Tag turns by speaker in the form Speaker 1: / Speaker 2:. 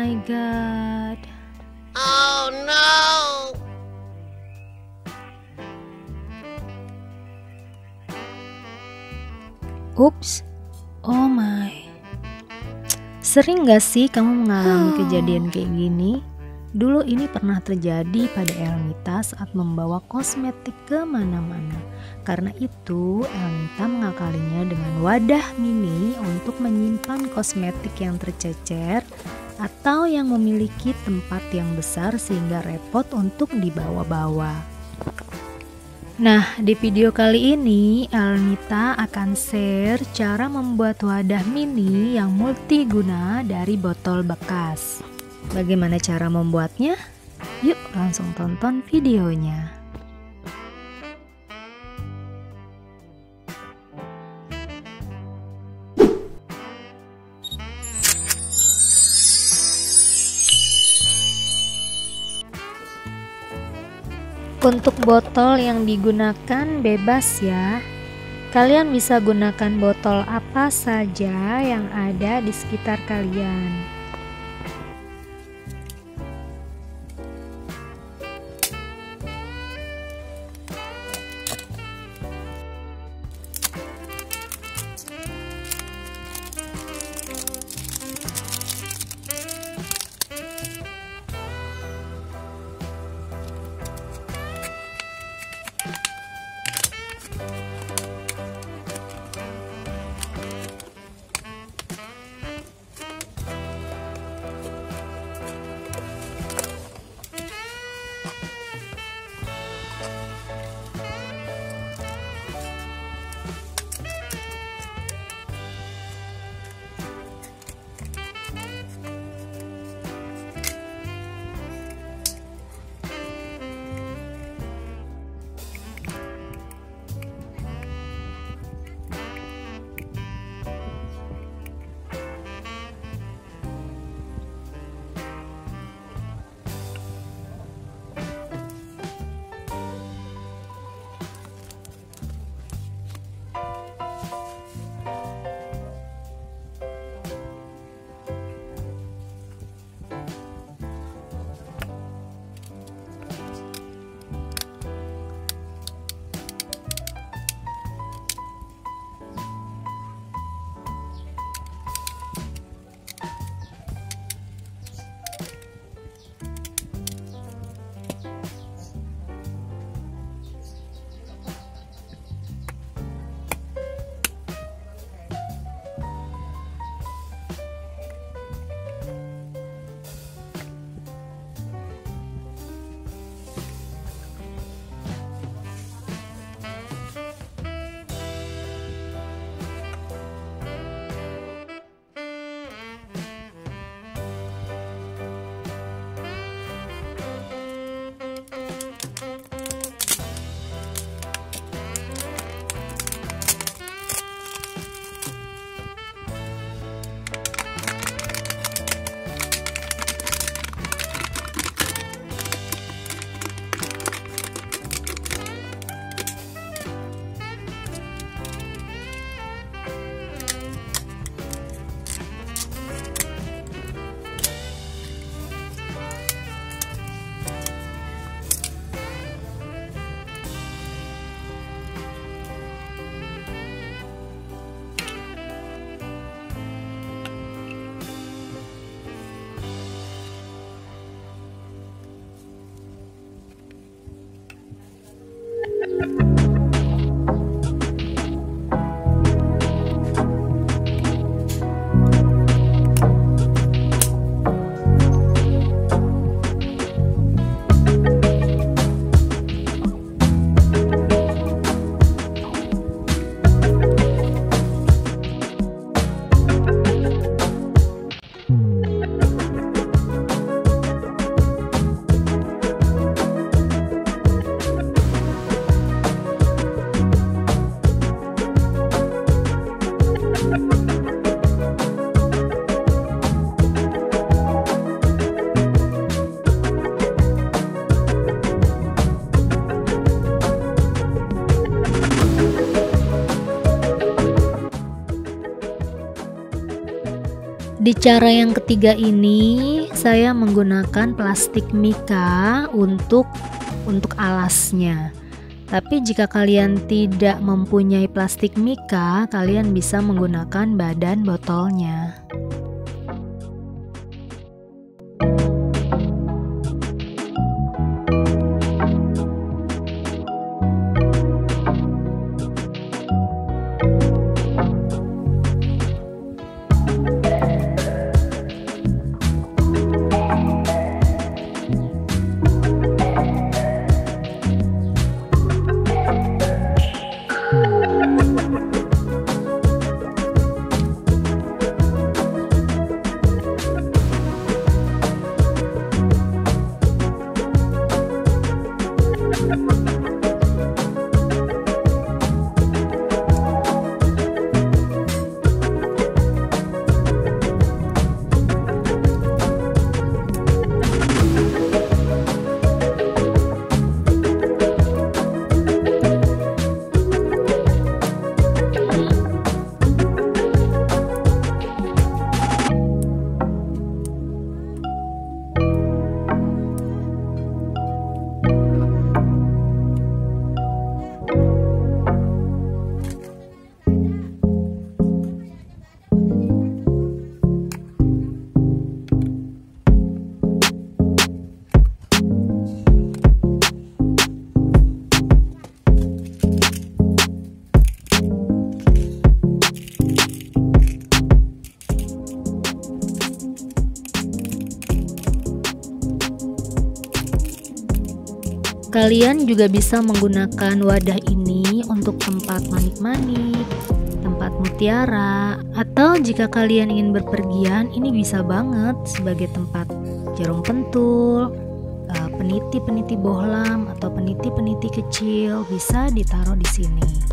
Speaker 1: my god.
Speaker 2: Oh no.
Speaker 1: Ups. Oh my. Sering gak sih kamu mengalami kejadian kayak gini? Dulu ini pernah terjadi pada Elnita saat membawa kosmetik kemana-mana. Karena itu Elnita mengakalinya dengan wadah mini untuk menyimpan kosmetik yang tercecer atau yang memiliki tempat yang besar sehingga repot untuk dibawa-bawa. Nah, di video kali ini Elnita akan share cara membuat wadah mini yang multiguna dari botol bekas. Bagaimana cara membuatnya? Yuk langsung tonton videonya. Untuk botol yang digunakan bebas ya. Kalian bisa gunakan botol apa saja yang ada di sekitar kalian. Di cara yang ketiga ini, saya menggunakan plastik mika untuk alasnya. Tapi jika kalian tidak mempunyai plastik mika, kalian bisa menggunakan badan botolnya. Kalian juga bisa menggunakan wadah ini untuk tempat manik-manik, tempat mutiara, atau jika kalian ingin berpergian, ini bisa banget sebagai tempat jarum pentul, peniti-peniti bohlam atau peniti-peniti kecil bisa ditaruh di sini.